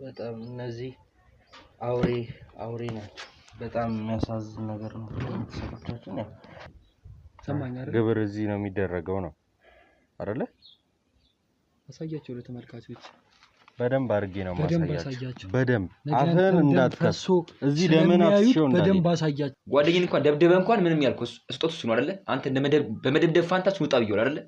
በጣም እነዚህ አውሬ ናቸው። በጣም የሚያሳዝን ነገር ነው። ተሰጥቷችን ያው ሰማኝ አይደል? ግብር እዚህ ነው የሚደረገው ነው አይደለ? አሳያቸው ለተመልካቾች በደንብ አድርጌ ነው ማሳያቸው። በደንብ አፈን እንዳትከሱ እዚህ ደመና አፍሽው በደንብ አሳያቸው። ጓደኛዬ እንኳን ደብደበ እንኳን ምንም ያልኩት ስጦት እሱ ነው አይደለ? አንተ በመደብደብ ፋንታስ ውጣ ብየው አይደለ?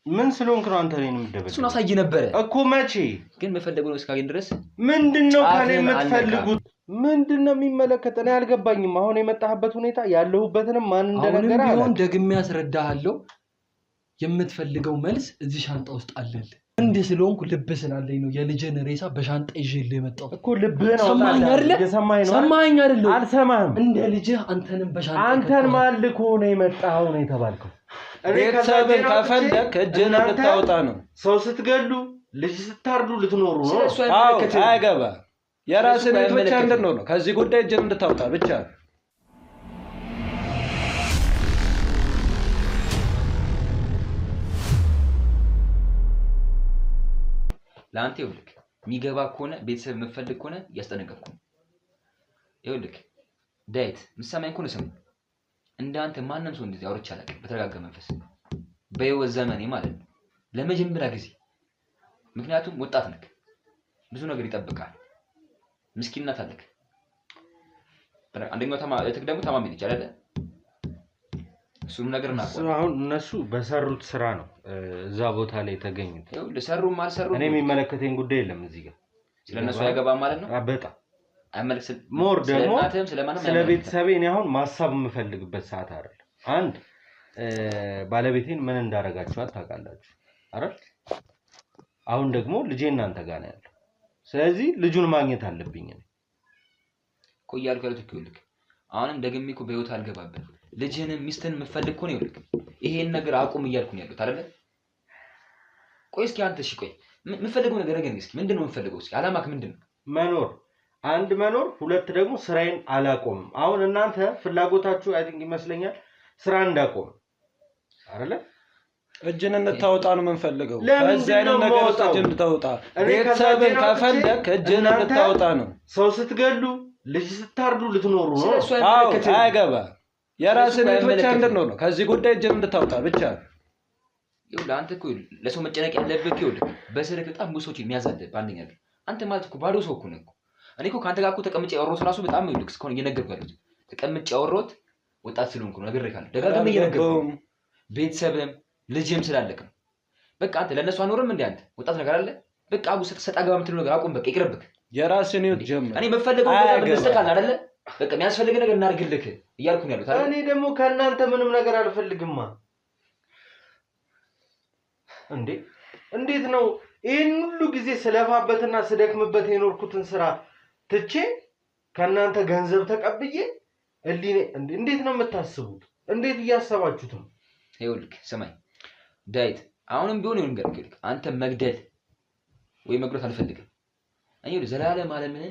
ምን ስለሆንክ ነው አንተ እኔን የምትደበደብ? እሱን አሳይ ነበር እኮ መቼ ግን መፈለጉ ነው እስካገኝ ድረስ ምንድነው ካለ የምትፈልጉት? ምንድነው የሚመለከተኝ አልገባኝም። አሁን የመጣህበት ሁኔታ ያለሁበትንም ማን እንደነገረ አሁን ደግሜ ያስረዳሃለሁ። የምትፈልገው መልስ እዚህ ሻንጣ ውስጥ አለል። እንዴ ስለሆንኩ ልብ ስላለኝ ነው የልጅን ሬሳ በሻንጣ ይዤልህ የመጣው እኮ። ልብህን አውጣ። ሰማኝ አይደል? ሰማኝ አይደል? አልሰማህም። እንደ ልጅህ አንተንም በሻንጣ አንተን ማልኮ ነው የመጣው ነው የተባልከው። ቤተሰብን ከፈለክ እጅህን ልታወጣ ነው። ሰው ስትገሉ ልጅ ስታርዱ ልትኖሩ ነው። አዎ አያገባ የራስን ብቻ እንድንሆን ነው። ከዚህ ጉዳይ እጅህን እንድታወጣ ብቻ። ላንተ ይኸውልህ የሚገባ ከሆነ ቤተሰብ የምፈልግ ከሆነ ያስጠነቀቅኩ ነው። ይኸውልህ ዳዊት ምሳማኝ ከሆነ ስሙ። እንዳንተ ማንንም ሰው እንደዚህ አውርቼ አላውቅም በተረጋጋ መንፈስ በህይወት ዘመኔ ማለት ነው ለመጀመሪያ ጊዜ። ምክንያቱም ወጣት ነህ፣ ብዙ ነገር ይጠብቃል፣ ምስኪንነት አለክ። አንደኛው ደግሞ ታማሚ ነች አይደለ? እሱም ነገር እናውቀው። አሁን እነሱ በሰሩት ስራ ነው እዛ ቦታ ላይ ተገኙት። ይኸውልህ ሰሩም አልሰሩም እኔ የሚመለከተኝ ጉዳይ የለም እዚህ ጋር። ስለነሱ ያገባም ማለት ነው። በጣም ሞር ደግሞ ስለ ቤተሰቤ እኔ አሁን ማሳብ የምፈልግበት ሰዓት አይደለም። አንድ ባለቤቴን ምን እንዳረጋችኋት ታውቃላችሁ አይደል? አሁን ደግሞ ልጄ እናንተ ጋር ነው ያለው። ስለዚህ ልጁን ማግኘት አለብኝ እኔ እኮ እያልኩ ያሉት እኮ ይኸውልህ አሁንም ደግሜ እኮ በህይወት አልገባበት ልጅህንም ሚስትህን የምፈልግ ከሆነ ይኸውልህ ይሄን ነገር አቁም እያልኩ ነው ያሉት አይደል? ቆይ እስኪ አንተ እሺ ቆይ የምፈልገው ነገር ግን እስኪ ምንድነው የምፈልገው? እስኪ አላማክ ምንድነው? መኖር አንድ መኖር፣ ሁለት ደግሞ ስራዬን አላቆም። አሁን እናንተ ፍላጎታችሁ አይ ቲንክ ይመስለኛል ስራ እንዳቆም አይደለ? እጅን እንድታወጣ ነው የምንፈልገው። ከዚህ አይነት ነገር ውስጥ እጅን እንድታወጣ ቤተሰብን ከፈለክ እጅን እንድታወጣ ነው። ሰው ስትገሉ ልጅ ስታርዱ ልትኖሩ ነው። አዎ አያገባ የራስን ብቻ እንድንሆን ነው። ከዚህ ጉዳይ እጅን እንድታወጣ ብቻ። ይኸውልህ አንተ እኮ ለሰው መጨነቅ ያለብህ ይኸውልህ በስልክ በጣም ብዙ ሰዎች የሚያዛልህ በአንደኛ ግን አንተ ማለት እኮ ባዶ ሰው እኮ ነህ እኮ። እኔ እኮ ከአንተ ጋር እኮ ተቀምጬ ያወራሁት ራሱ በጣም ይኸውልህ እስካሁን እየነገርኩህ ያለሁት ተቀምጬ ያወራሁት ወጣት ስለሆንኩ ነው። ነግሬሃለሁ፣ ደጋግሜ እየነገርኩህ ቤተሰብም ልጅም ስላለክ ነው። በቃ አንተ ለነሱ አኖርም እንዴ? አንተ ወጣት ነገር አለ። በቃ አቡ ሰጣ ገባ የምትለው ነገር አቁም። በቃ ይቅርብክ። የራስን ህይወት ጀምር። እኔ በፈለገው ነገር በስተካል አይደለ? በቃ የሚያስፈልግ ነገር እናርግልክ እያልኩ ነው ያሉት አይደል? እኔ ደግሞ ከእናንተ ምንም ነገር አልፈልግማ። እንዴ እንዴት ነው ይሄን ሁሉ ጊዜ ስለፋበትና ስደክምበት የኖርኩትን ስራ ትቼ ከእናንተ ገንዘብ ተቀብዬ እንዴት ነው የምታስቡት? እንዴት እያሰባችሁት ነው? ይኸውልህ ስማኝ ዳዊት፣ አሁንም ቢሆን ይሁን ገርግልክ አንተ መግደል ወይ መግደል አልፈልግም። እኔ ዘላለም ዓለምን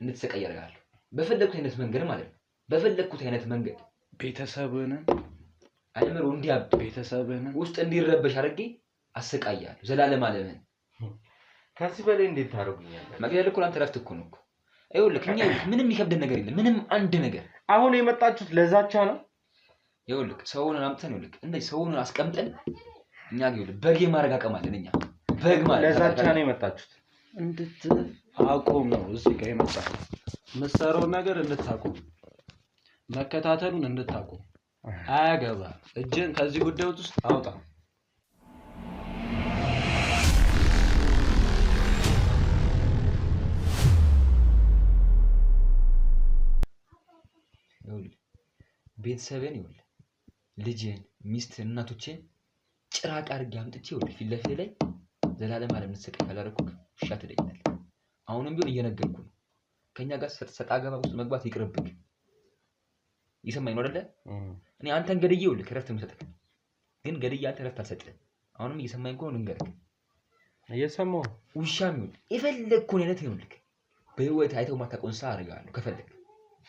እንድትሰቃይ ያደርጋለሁ በፈለኩት አይነት መንገድ ማለት ነው። በፈለኩት አይነት መንገድ ቤተሰብህን አይምሮ እንዲያብ ቤተሰብህን ውስጥ እንዲረበሽ አድርጌ አሰቃያለሁ ዘላለም ዓለምን። ከዚህ በላይ እንዴት ታደርጉኛለህ? መግደል እኮ አንተ ረፍት እኮ ነው እኮ። ይኸውልህ እኛ ምንም የሚከብደን ነገር የለም፣ ምንም አንድ ነገር። አሁን የመጣችሁት ለዛቻ ነው። ይኸውልህ ሰውን አምጥተን ይኸውልህ እንደዚህ ሰውን አስቀምጠን እኛ ይኸውልህ በግ የማድረግ አቅም አለን። እኛ በግ ማለት ለዛቻ ነው የመጣችሁት። እንድታቆም ነው እዚህ ጋር የመጣው። የምትሰራውን ነገር እንድታቆም፣ መከታተሉን እንድታቆም። አያገባ እጅን ከዚህ ጉዳይ ውስጥ አውጣ። ይኸውልህ ቤተሰብን ይኸውልህ ልጅን፣ ሚስትን፣ እናቶችን ጭራቅ አድርጌ አምጥቼ ይኸውልህ ፊት ለፊት ላይ ዘላለም ዓለም እንድትሰቃይ ካላደረኩህ ውሻ ትለኛለህ። አሁንም ቢሆን እየነገርኩ ነው። ከኛ ጋር ሰጣ ገባ ውስጥ መግባት ይቅርብክ። ይሰማኝ ነው አይደለ? እኔ አንተን ገድዬ ይኸውልህ እረፍት የምሰጥህ ግን ገድዬ አንተ እረፍት አልሰጥህም። አሁንም እየሰማኝ ከሆነ ልንገርህ። እየሰማሁ ውሻም ይኸውልህ የፈለግኩን አይነት ይኸውልህ በህይወት አይተው ማታውቀውን ሰው አደርጋለሁ ከፈለግ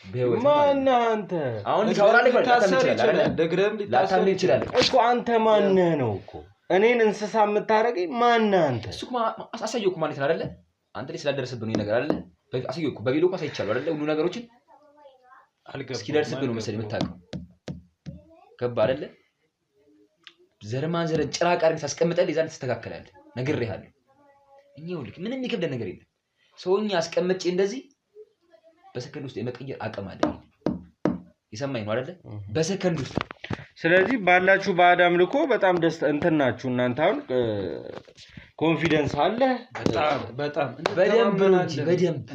በህይወት ማን አንተ አሁን ታወራለህ? ታሰር ይችላል፣ ደግረም ላታምን ይችላል እኮ አንተ ማን ነው እኮ እኔን እንስሳ የምታረገኝ ማን አንተ? እሱ አሳየውኩ ማለት ነው አይደለ? አንተ ላይ ስላደረሰብህ ነው ነገር አይደለ? አሳየውኩ በቪዲዮ እኮ አሳይቻለሁ አይደለ? ሁሉ ነገሮችን እስኪደርስብህ ነው መሰለኝ የምታውቀው። ገባህ አይደለ? ዘርማን ጭራቅ አድርገህ ታስቀምጠልህ ይዛን ትስተካከላለህ። ነግሬሃለሁ። እኛ ይኸውልህ ምንም የሚከብደን ነገር የለም። ሰውኛ አስቀምጬ እንደዚህ በሰከንድ ውስጥ የመቀየር አቅም አለ። ይሰማኝ ነው አይደለ? በሰከንድ ውስጥ። ስለዚህ ባላችሁ በአዳም ልኮ በጣም ደስታ እንትን ናችሁ እናንተ። አሁን ኮንፊደንስ አለ በጣም በደንብ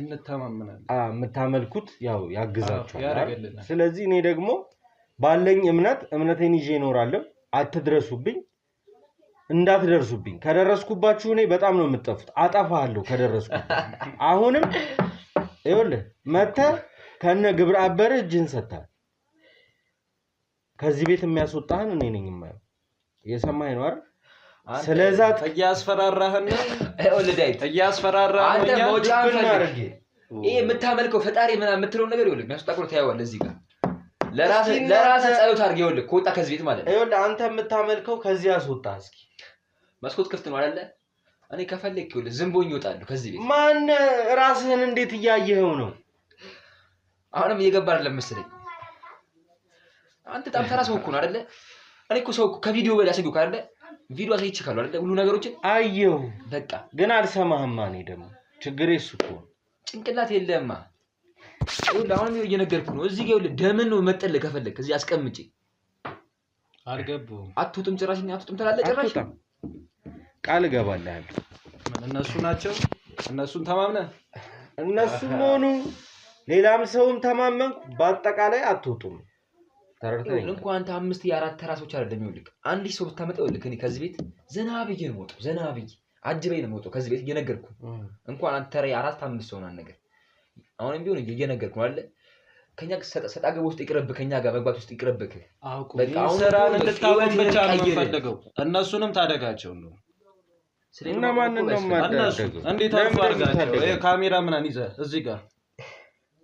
እንተማመናለን። የምታመልኩት ያው ያግዛችኋል። ስለዚህ እኔ ደግሞ ባለኝ እምነቴን ይዤ እኖራለሁ። አትድረሱብኝ፣ እንዳትደርሱብኝ። ከደረስኩባችሁ እኔ በጣም ነው የምጠፉት። አጠፋለሁ ከደረስኩብኝ። አሁንም ይኸውልህ መተህ ከነ ግብረ አበረ እጅህን ሰጥተሃል። ከዚህ ቤት የሚያስወጣህን እኔ ነኝ የማየው። እየሰማኸኝ ነው አይደል? ስለዛ እያስፈራራህን ነው። እያስፈራራህ አንተ መውጫ ፈልግ። ይሄ የምታመልከው ፈጣሪ ምናምን የምትለው ነገር ይኸውልህ የሚያስወጣ ነው። ታየዋለህ እዚህ ጋር ለራስህ ጸሎት አድርገህ ይኸውልህ ከወጣ ከዚህ ቤት ማለት ነው። ይኸውልህ አንተ የምታመልከው ከዚህ ያስወጣህ። እስኪ መስኮት ክፍት ነው አይደለ? እኔ ከፈለክ ይኸውልህ ዝምቦኝ ይወጣለሁ ከዚህ ቤት። ማን ራስህን እንዴት እያየኸው ነው? አሁንም እየገባ አይደለም መሰለኝ። አንተ በጣም ተራ ሰው እኮ ነው አይደለ? እኔ እኮ ሰው እኮ ከቪዲዮ በላይ አሳየሁህ አይደለ? ቪዲዮ አሳይቼካለሁ አይደለ? ሁሉ ነገሮችን አየሁ። በቃ ግን አልሰማህማ። እኔ ደግሞ ችግሬ እሱ እኮ ጭንቅላት የለህማ። ይኸውልህ አሁንም እየነገርኩህ ነው። እዚህ ጋር ይኸውልህ ደምን ነው መጠልህ ከፈለክ እዚህ አስቀምጬ። አልገባሁም። አትውጥም ጭራሽ አትውጥም ትላለህ ጭራሽ። ቃል እገባልሃለሁ። እነሱ ናቸው እነሱን ተማምነህ እነሱም ሆኑ ሌላም ሰውም ተማመንኩ። በአጠቃላይ አትውጡም። ተረድተኸኝ? እንኳን አንተ 5 4 ተራሶች አይደለም ይኸውልህ አንድ ሰው ብታመጣ ይኸውልህ እኔ ከዚህ ቤት ዘና ብዬ ነው የምወጣው። ዘና ብዬ አጅበኝ ነው የምወጣው ከዚህ ቤት እየነገርኩህ። እንኳን አንተ ተራ 4 5 ሰው ናን ነገር አሁንም ቢሆን እየነገርኩህ አይደለ? ከኛ ሰጣ ገብ ውስጥ ይቅርብ፣ ከኛ ጋር መግባት ውስጥ ይቅርብክ። በቃ አሁን ሰራን እንድታቆም ብቻ ነው የምፈልገው። እነሱንም ታደጋቸው ነው። እና ማንን ነው ማደረገው? እንዴት አርፎ አርጋቸው ካሜራ ምናምን ይዘህ እዚህ ጋር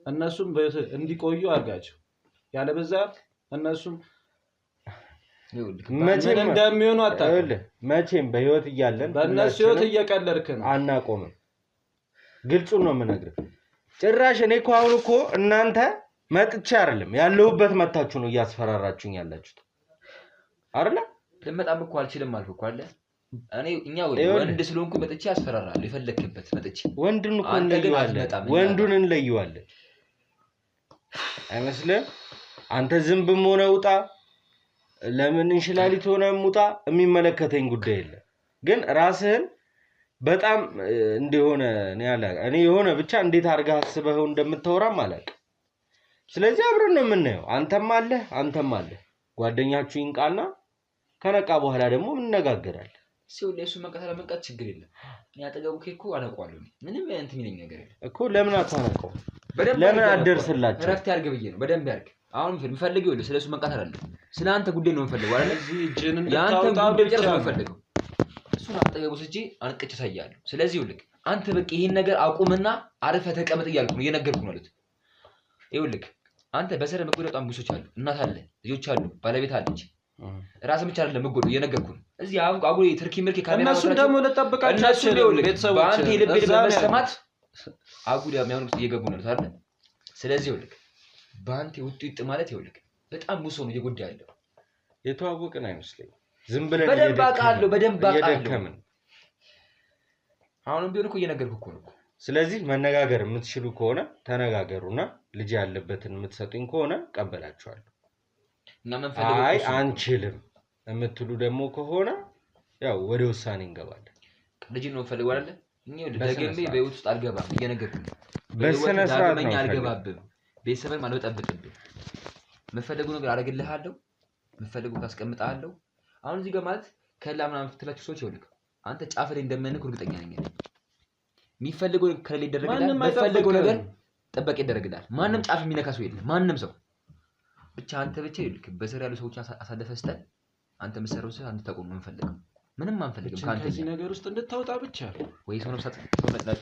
እነሱም እንዲቆዩ አርጋቸው። ያለበዛ እነሱም መቼም እንደሚሆኑ አታውቅም። መቼም በህይወት እያለን በእነሱ ህይወት እየቀለድክ ነው። አናቆምም። ግልጹን ነው የምነግርህ። ጭራሽ እኔ እኮ አሁን እኮ እናንተ መጥቼ አይደለም ያለሁበት መታችሁ ነው እያስፈራራችሁኝ ያላችሁት አይደለ? ልመጣም እኮ አልችልም አልኩ እኮ አለ። እኛ ወንድ ስለሆንኩ መጥቼ አስፈራራለሁ። የፈለክበት መጥቼ ወንድን እኮ እንለየዋለን። ወንዱን እንለየዋለን አይመስልም? አንተ ዝምብም ሆነ ውጣ፣ ለምን እንሽላሊት ሆነ ሙጣ፣ የሚመለከተኝ ጉዳይ የለም። ግን ራስህን በጣም እንደሆነ እኔ የሆነ ብቻ እንዴት አድርገህ አስበኸው እንደምታወራም አላውቅም። ስለዚህ አብረን ነው የምናየው። አንተም አለህ ጓደኛችሁ ይንቃና ከነቃ በኋላ ደግሞ እንነጋገራለን። ሲውል ለሱ መንቀት ችግር የለም። እኔ አጠገቡ ከኮ አነቀዋለሁ። ምንም እንትን የሚለኝ ነገር የለም እኮ። ለምን አታነቀው? ለምን አደርስላችሁ? ረፍት ያርግ ብዬ ነው። በደንብ ያርግ። አሁን የምፈልገው ይኸውልህ ስለሱ መንቀት አይደለም፣ ስለአንተ ጉዳይ ነው የምፈልገው አይደል? እዚህ እጅን ያንተ ጉዳይ ብቻ ነው የምፈልገው። እሱን አጠገቡ ስጪ አንቅጭ ሳያለሁ። ስለዚህ ይኸውልህ አንተ በቃ ይሄን ነገር አቁምና አርፈህ ተቀመጥ እያልኩ ነው እየነገርኩህ ነው አሉት። ይኸውልህ አንተ በሰረ መጎዳት በጣም ብዙዎች አሉ። እናት አለ፣ ልጆች አሉ፣ ባለቤት አለች። ራስህ ብቻ አይደለም መጎዳት እየነገርኩህ ነው። እዚህ አጉል ትርኪ ምርኪ ካሜራ እነሱ ደግሞ ለጠብቃቸው ቤተሰቦች በአንተ ልብ በመሰማት አጉል የሚያምኑት እየገቡ ነው አይደል? ስለዚህ ይኸውልህ በአንተ ውጥ ማለት ይኸውልህ በጣም ብዙ ነው እየጎዳ ያለው። የተዋወቅን አይመስለኝም። ዝም ብለን በደንብ አውቃለሁ። አሁንም ቢሆን እኮ እየነገርኩህ እኮ ነው። ስለዚህ መነጋገር የምትችሉ ከሆነ ተነጋገሩና ልጅ ያለበትን የምትሰጡኝ ከሆነ ቀበላችኋለሁ። አይ አንችልም የምትሉ ደግሞ ከሆነ ያው ወደ ውሳኔ እንገባለን። ልጅ ነው ፈልገው አይደል? ደግሜ በህይወት ውስጥ አልገባም እየነገርኩህ ነው። በስነ ስርዓት ነው አልገባብም። ቤተሰብን አልበጠብጥብም። የምፈልገው ነገር አደርግልሃለሁ። የምፈልገው ታስቀምጣለሁ። አሁን እዚህ ጋር ማለት ከላ ምናምን ፍትላችሁ ሰዎች ይኸውልህ አንተ ጫፍ ላይ እንደምንነክ እርግጠኛ ነኝ። የሚፈልገው ከሌለ ይደረግልሃል። የምፈልገው ነገር ጥበቃ ይደረግልሃል። ማንም ጫፍ የሚነካ ሰው የለም። ማንም ሰው ብቻ አንተ ብቻ ይልክ በስር ያሉ ሰዎች አሳልፈህ ስተን አንተ መሰረው ሰው አንተ ተቆም ነው የምፈልገው። ምንም አንፈልግም ካንተ ከዚህ ነገር ውስጥ እንድታወጣ ብቻ ወይ ሰው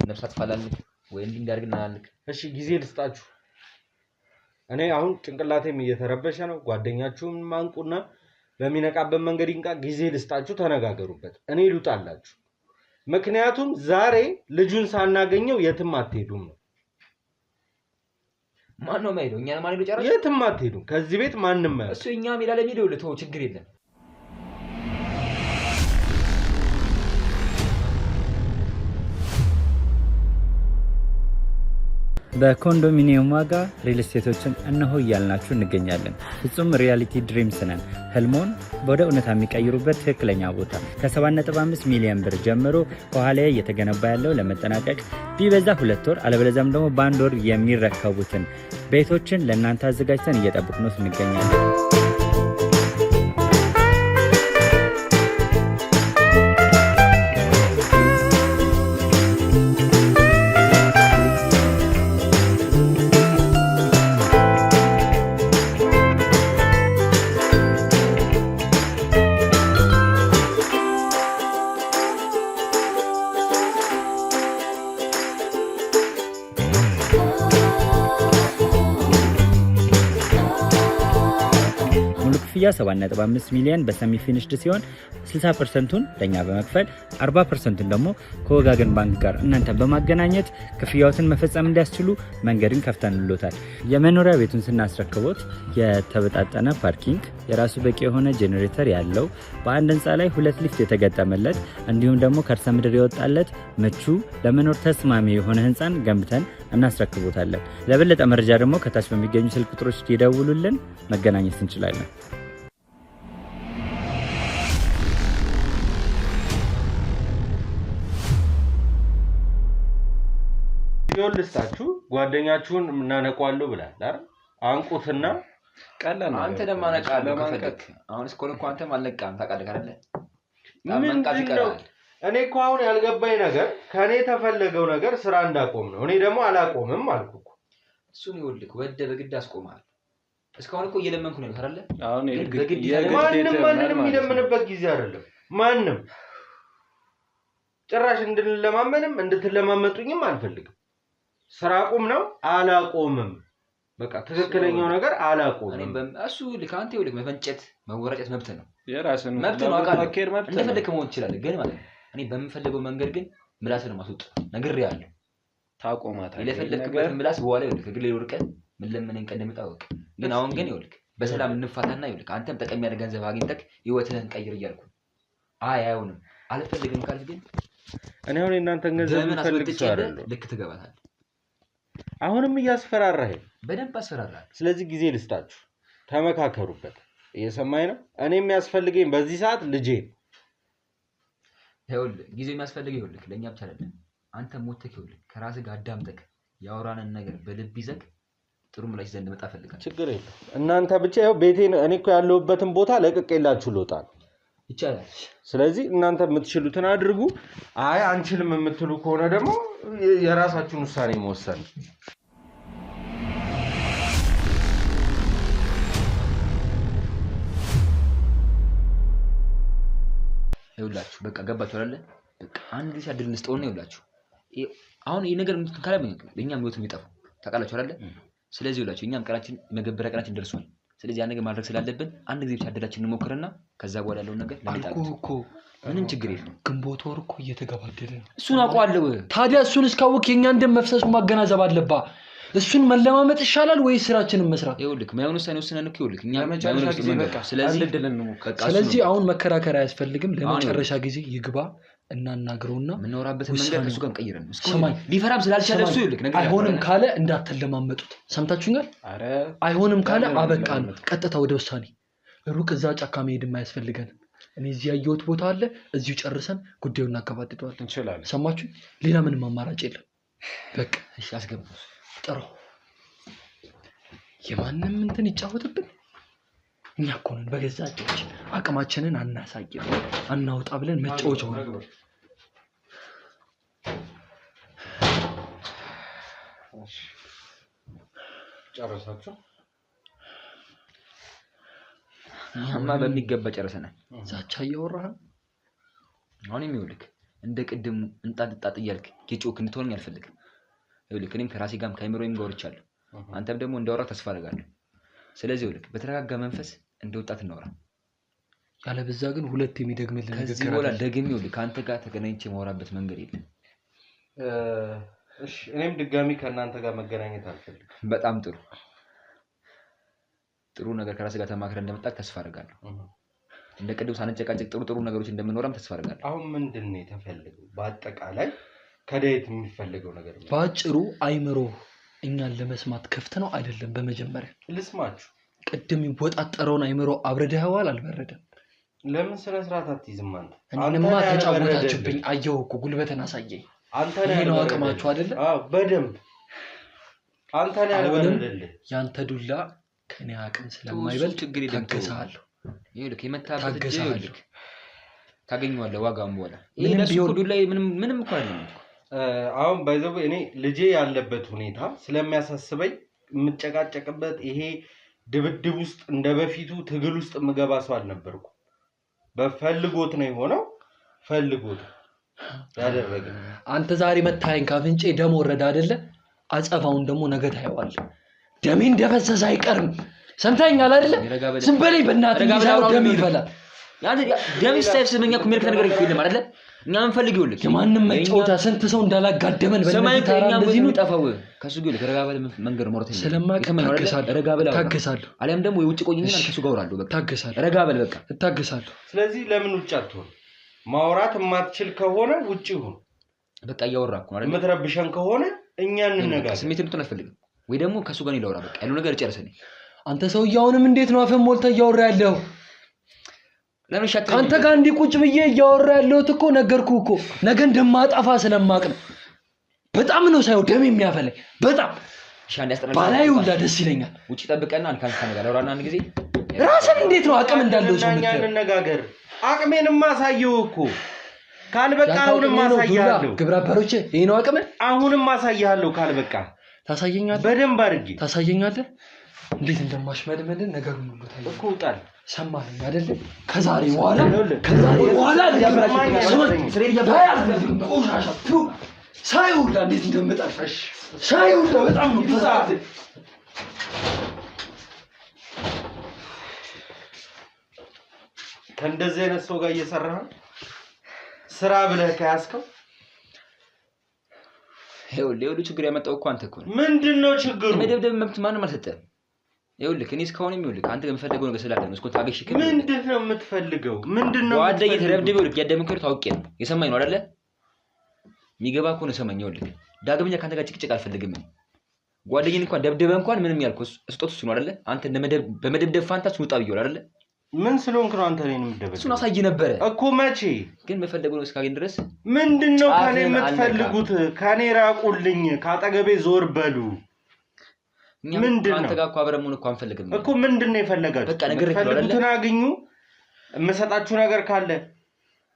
ነፍሳት ፋላልክ ወይ እንዲህ እንዳርግናልክ። እሺ ጊዜ ልስጣችሁ። እኔ አሁን ጭንቅላቴም እየተረበሸ ነው። ጓደኛችሁም ማንቁና በሚነቃበት መንገድ ይንቃ። ጊዜ ልስጣችሁ፣ ተነጋገሩበት። እኔ ልውጣላችሁ። ምክንያቱም ዛሬ ልጁን ሳናገኘው የትም አትሄዱም ነው። ማን ነው የማይሄደው? እኛ ለማን ሄዶ ጨረሰ? የትም አትሄዱም። ከዚህ ቤት ማንንም አይወጣም። እሱ እኛ ሜዳ ለሚሄደው ልተው፣ ችግር የለም። በኮንዶሚኒየም ዋጋ ሪል ስቴቶችን እነሆ እያልናችሁ እንገኛለን። ፍጹም ሪያሊቲ ድሪምስ ነን። ህልሞን ወደ እውነታ የሚቀይሩበት ትክክለኛ ቦታ ከ7.5 ሚሊዮን ብር ጀምሮ ከኋላ እየተገነባ ያለው ለመጠናቀቅ ቢበዛ 2 ወር አለበለዚያም ደግሞ በ1 ወር የሚረከቡትን ቤቶችን ለእናንተ አዘጋጅተን እየጠበቅን እንገኛለን። ክፍያ 7.5 ሚሊዮን በሰሚ ፊኒሽድ ሲሆን 60%ቱን ለኛ በመክፈል 40%ቱን ደግሞ ከወጋገን ባንክ ጋር እናንተ በማገናኘት ክፍያዎትን መፈጸም እንዲያስችሉ መንገድን ከፍተንልዎታል። የመኖሪያ ቤቱን ስናስረክቦት የተበጣጠነ ፓርኪንግ፣ የራሱ በቂ የሆነ ጄኔሬተር ያለው በአንድ ህንፃ ላይ 2 ሊፍት የተገጠመለት እንዲሁም ደግሞ ከርሰ ምድር የወጣለት ምቹ ለመኖር ተስማሚ የሆነ ህንፃን ገንብተን እናስረክቦታለን። ለበለጠ መረጃ ደግሞ ከታች በሚገኙ ስልክ ቁጥሮች ይደውሉልን፣ መገናኘት እንችላለን። ልስታችሁ ጓደኛችሁን እናነቋለሁ ብላል አይደል? አንቁትና ቀለና አንተ ደግሞ አነቃለሁ ከፈለክ። አሁን እስኮን እኮ አንተ ማለቃም ታውቃለህ አይደል? ማንቃት ይቀራል። እኔ እኮ አሁን ያልገባኝ ነገር ከኔ የተፈለገው ነገር ስራ እንዳቆም ነው። እኔ ደግሞ አላቆምም አልኩ እኮ። እሱን ይወልክ ወደ በግድ አስቆማል። እስካሁን እኮ እየለመንኩ ነው አይደል? አሁን በግድ ማንንም የሚለምንበት ጊዜ አይደለም። ማንም ጭራሽ እንድንለማመንም እንድትለማመጡኝም አልፈልግም። ስራ አቁም ነው። አላቆምም። በቃ ትክክለኛው ነገር አላቆምም። እሱ ልክ አንተ ይኸውልህ መፈንጨት መወራጨት መብት ነው። የራስን መብት ነው። አቃል እንደፈለክ መሆን ትችላለህ። ግን ማለት እኔ በምፈልገው መንገድ ግን ምላስን ማስወጥ ነግሬሃለሁ። ታቆማታለህ። የለፈለክበት ምላስ በኋላ ይኸውልህ ከግል ይወርቀ ምን ለምን እንደምታወቅ ግን አሁን ግን ይኸውልህ በሰላም እንፋታና ይኸውልህ አንተም ጠቀም ያለ ገንዘብ አግኝተህ ህይወትህን ቀይር እያልኩ አይሆንም። አልፈልግም ካልክ ግን እኔ አሁን እናንተን ገንዘብ ፈልግ ይችላል። ልክ ትገባታለህ። አሁንም እያስፈራራህ በደንብ አስፈራራህ። ስለዚህ ጊዜ ልስጣችሁ፣ ተመካከሩበት። እየሰማኝ ነው። እኔ የሚያስፈልገኝ በዚህ ሰዓት ልጄ ይኸውልህ ጊዜ የሚያስፈልገው ይኸውልህ ለኛ ብቻ አይደለም። አንተ ሞተክ ይኸውልህ ከራስህ ጋር አዳምጠክ ያወራንን ነገር በልብ ይዘክ ጥሩ ምላሽ ዘንድ መጣ ፈልጋለሁ። ችግር የለም። እናንተ ብቻ ይኸው ቤቴን እኔ እኮ ያለሁበትን ቦታ ለቅቄላችሁ ልወጣ ነው። ይቻላል። ስለዚህ እናንተ የምትችሉትን አድርጉ። አይ አንችልም የምትሉ ከሆነ ደግሞ የራሳችሁን ውሳኔ መወሰን። ይኸውላችሁ በቃ ገባችሁ አይደል? በቃ አንድ ጊዜ አድል እንስጠውና ይኸውላችሁ አሁን ይሄ ነገር እንትን ካለ ለኛም ህይወት የሚጠፋው ታውቃላችሁ አይደል? ስለዚህ ይኸውላችሁ እኛም ቀናችን መገበሪያ ቀናችን ደርሷል። ስለዚህ ያን ነገር ማድረግ ስላለብን አንድ ጊዜ ብቻ አድላችን እንሞክርና ከዛ በኋላ ያለውን ነገር ለሚጣልኩ ምንም ችግር የለም። ግንቦት ወር እኮ እየተገባደደ ነው። እሱን አውቀዋለሁ። ታዲያ እሱን እስካወቅ የኛ እንደም መፍሰሱ ማገናዘብ አለባ። እሱን መለማመጥ ይሻላል ወይ ስራችንን መስራት? ይኸውልህ ማይሆን ውሳኔ ወስነን እኮ ይኸውልህ እኛ ለመጨረሻ ጊዜ በቃ ስለዚህ አሁን መከራከር አያስፈልግም። ለመጨረሻ ጊዜ ይግባ እናናግረውና ምንወራበትን መንገድ ከሱ ጋር ቀይረን እስከማይ ሊፈራም ስላልቻለ እሱ ይኸውልህ ነገር አይሆንም ካለ እንዳትለማመጡት። ሰምታችሁኛል? አረ አይሆንም ካለ አበቃን። ቀጥታ ወደ ውሳኔ። ሩቅ እዛ ጫካ መሄድ የማያስፈልገን። እኔ እዚህ ያየሁት ቦታ አለ። እዚሁ ጨርሰን ጉዳዩን እናገባድደዋለን። እንችላለን። ሰማችሁ? ሌላ ምንም አማራጭ የለም። በቃ እሺ አስገቡ። ጥሩ። የማንም እንትን ይጫወትብን። እኛ እኮ ነን በገዛ እጃችን አቅማችንን አናሳይም አናውጣ ብለን መጫወቻ ሆነ። ጨረሳችሁ? እኛማ በሚገባ ጨርሰናል። ዛቻ እያወራህ አሁን የሚውልክ እንደ ቅድሙ እንጣጥ እያልክ የጮክ እንድትሆን አልፈልግም። ይኸውልህ እኔም ከራሴ ጋርም ከአይምሮዬም ጋር ወርቻለሁ። አንተም ደግሞ እንዳወራ ተስፋ አደርጋለሁ። ስለዚህ ይኸውልህ በተረጋጋ መንፈስ እንደ ወጣት እናወራ። ያለበዛ ግን ሁለት የሚደግምልህ ነገር ከዚህ በኋላ ደግሜው ካንተ ጋር ተገናኝቼ ማውራበት መንገድ የለም። እሺ እኔም ድጋሚ ከእናንተ ጋር መገናኘት አልፈልግም። በጣም ጥሩ ነገር ከራስ ጋር ተማክረን እንደመጣ ተስፋ አደርጋለሁ። እንደ ቅድም ሳንጨቃጨቅ ጥሩ ነገሮች እንደምንኖርም ተስፋ አደርጋለሁ። አሁን ምንድነው የተፈለገው? በአጠቃላይ ከዳዊት የሚፈልገው ነገር ነው? ባጭሩ አይምሮ እኛን ለመስማት ክፍት ነው አይደለም? በመጀመሪያ ልስማችሁ። ቅድም ይወጣጠረውን አይምሮ አብረደኸዋል አልበረደም? ለምን ስነ ስርዓት አትይዝም አንተ? እኔንማ ተጫወታችሁብኝ። አየሁ እኮ ጉልበትን አሳየኝ። አንተ ነው አቅማችሁ አይደለ? አዎ በደንብ አንተ ነው ያልበረደልህ። ያንተ ዱላ ከኔ አቅም ስለማይበልጥ ችግር ታገሳለሁ። ይልክ የመታበት ይልክ ታገኘዋለህ ዋጋም በኋላ ይሄ ለሱዱ ላይ ምንም እኮ አይደለም። አሁን ባይዘው እኔ ልጄ ያለበት ሁኔታ ስለሚያሳስበኝ የምጨቃጨቅበት ይሄ ድብድብ ውስጥ እንደበፊቱ ትግል ውስጥ ምገባ ሰው አልነበርኩ። በፈልጎት ነው የሆነው። ፈልጎት ያደረገ አንተ ዛሬ መታየን ካፍንጬ ደም ወረደ አይደለ? አጸፋውን ደግሞ ነገ ታየዋለህ። ደሜ እንደፈሰሰ አይቀርም። ሰምተኛል አይደለ? ዝም በለኝ በእናትህ። ይዛው ደም ይፈላል። ያንተ ደም ይስተፍስ በእኛ ኮሜርክ ነገር ይልም አይደለ? እኛ ምን ፈልጊው ልክ የማንም መጫወቻ ስንት ሰው እንዳላጋደመን በእነዚህ ታራ እንደዚህ ነው ጠፋው። ከሱ ግን ከረጋበለ መንገር ሞርተ ታገሳለሁ። አለም ደግሞ የውጭ ቆይኝና ከሱ ጋር አወራለሁ። በቃ ታገሳለሁ። ረጋበለ በቃ ታገሳለሁ። ስለዚህ ለምን ውጭ አትሆን? ማውራት የማትችል ከሆነ ውጭ ይሁን። በቃ እያወራኩ ነው አይደል? የምትረብሸን ከሆነ እኛ እንነጋገር። ስሜት እንትን አልፈልግም ወይ ደግሞ ከሱ ጋር ይላወራ። በቃ ያለው ነገር ጨርሰኝ። አንተ ሰውዬውንም እንዴት ነው አፈን ሞልተ እያወራ ያለው? ለምን ሻት አንተ ጋር እንዲህ ቁጭ ብዬ እያወራ ያለሁት እኮ ነገርኩህ እኮ ነገ እንደማጠፋ ስለማቅ ነው። በጣም ነው ሳይው ደም የሚያፈለኝ በጣም ሻንዳ ያስጠራል። ባላይ ሁላ ደስ ይለኛል። ውጪ ጠብቀና አንካን ነገር አውራና አንድ ጊዜ ራስን እንዴት ነው አቅም እንዳለው ሰው እኛ እንነጋገር። አቅሜንም ማሳየው እኮ ካልበቃ አሁንም ማሳያለሁ። ግብረ አበሮቼ ይሄ ነው አቅም። አሁንም ማሳያለሁ ካልበቃ ታሳየኛለህ። በደንብ አድርጌ ታሳየኛለህ። እንዴት እንደማሽመድመድ ነገሩን ሁሉ ታየው እኮ ውጣል። ሰማኸኝ አይደል? ከዛሬ በኋላ ያብራሽ ስሬት ቆሻሻ ሳይውላ እንዴት እንደምጠፋሽ ሳይውላ በጣም ነው ተሳተ። ከእንደዚህ አይነት ሰው ጋር እየሰራህ ስራ ብለህ ከያዝከው ይኸውልህ ችግር ያመጣው እኮ አንተ እኮ ነው። ምንድነው ችግሩ? መደብደብ መብት ማንም አልሰጠህም። ይኸውልህ እኔ እስካሁን ይኸውልህ አንተ የምፈልገው ነገር ስላለ ነው። እስኮ ታገሽ ከምን ምንድነው የምትፈልገው? ምንድነው ጓደኛዬ ተደብድበው ያደምከው ታውቄ ነው የሰማኝ ነው አይደለ? የሚገባ እኮ ነው ሰማኝ። ይኸውልህ ዳግመኛ ካንተ ጋር ጭቅጭቅ አልፈልግም። ጓደኛዬን እንኳን ደብድበህ እንኳን ምንም ያልኩህ ስጦት እሱ ነው አይደለ? አንተ በመደብደብ ፋንታ ስውጣ ብየው አይደለ? ምን ስለሆንክ ነው አንተ እኔን የምትደብደው? እሱን አሳይ ነበር እኮ መቼ ግን የምፈልገው ነው እስካገኝ ድረስ። ምንድነው ከኔ የምትፈልጉት? ከኔ ራቁልኝ፣ ካጠገቤ ዞር በሉ። ምንድነው አንተ ጋር እኮ አብረን መሆን እኮ አንፈልግም እኮ። ምንድነው የፈለጋችሁ? በቃ ነገር ፈልጉትን አግኙ። የምሰጣችሁ ነገር ካለ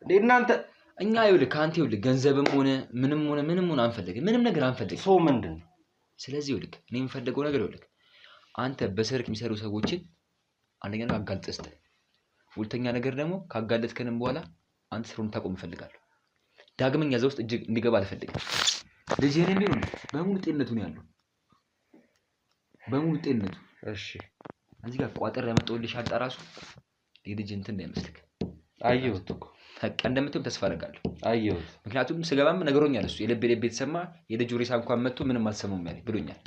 እናንተ እኛ ይኸውልህ ከአንተ ይኸውልህ ገንዘብም ሆነ ምንም ሆነ አንፈልግም። ምንም ነገር አንፈልግም። ሰው ምንድነው? ስለዚህ ይኸውልህ እኔ የምፈልገው ነገር ይኸውልህ አንተ በሰርክ የሚሰሩ ሰዎችን አንደኛ ነገር አጋልጠህ ስጠህ። ሁለተኛ ነገር ደግሞ ካጋለጥከንም በኋላ አንተ ስሩን ታቆም እፈልጋለሁ። ዳግመኛ እዛ ውስጥ እጅግ እንዲገባ አልፈልግም። ልጅህን ቢሆን በሙሉ ጤንነቱ ነው ያለው። በሙሉ ጤንነቱ እሺ። እዚህ ጋር ቋጠር ያመጣውልሽ ሻንጣ ራሱ የልጅ እንትን እንዳይመስልክ። አየሁት እኮ በቃ እንደምትም ተስፋ አደርጋለሁ። አየሁት። ምክንያቱም ስገባም ነገሮኛል። እሱ የልብ የተሰማ የልጅ ሬሳ እንኳን መጥቶ ምንም አልሰማውም ያለኝ ብሎኛል።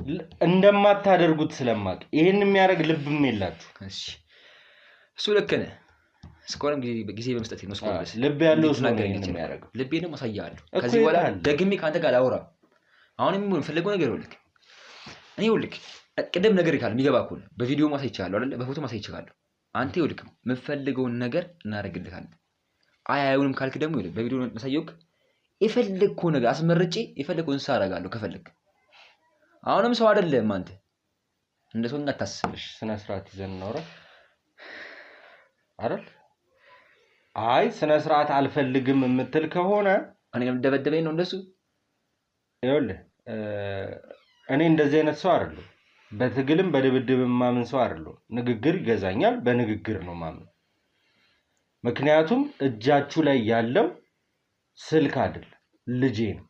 እንደማታደርጉት ስለማቅ ይሄን የሚያደርግ ልብም የላችሁ። እሺ እሱ ልክ ነህ። እስካሁንም ጊዜ በመስጠት ነው። እስካሁን ልብ ያለው ሰው ነው የሚያደርገው። ልቤንም አሳያለሁ። ከዚህ በኋላ ደግሜ ካንተ ጋር አላወራም። አሁንም የምፈልገው ነገር ይኸውልህ እኔ ይኸውልህ ቅድም ነገር ይካል የሚገባ እኮ ነው። በቪዲዮ ማሳይቻለሁ አይደለ? በፎቶ ማሳይቻለሁ። አንተ ይኸውልህ የምፈልገውን ነገር እናደርግልሃለን። አይሆንም ካልክ ደግሞ ይኸውልህ በቪዲዮ ማሳየውክ የፈለግከው ነገር አስመርጬ የፈለግከውን እንስሳ አደርጋለሁ ከፈለግ። አሁንም ሰው አይደለም አንተ እንደ ሰው እንዳታስብሽ። ስነ ስርዓት ይዘን እናውራ አይደል? አይ ስነ ስርዓት አልፈልግም የምትል ከሆነ እኔ ደበደበኝ ነው እንደሱ። ይኸውልህ እኔ እንደዚህ አይነት ሰው አይደለሁ። በትግልም በድብድብም ማምን ሰው አይደለሁ። ንግግር ይገዛኛል። በንግግር ነው ማምን። ምክንያቱም እጃችሁ ላይ ያለው ስልክ አይደለም ልጄ ነው።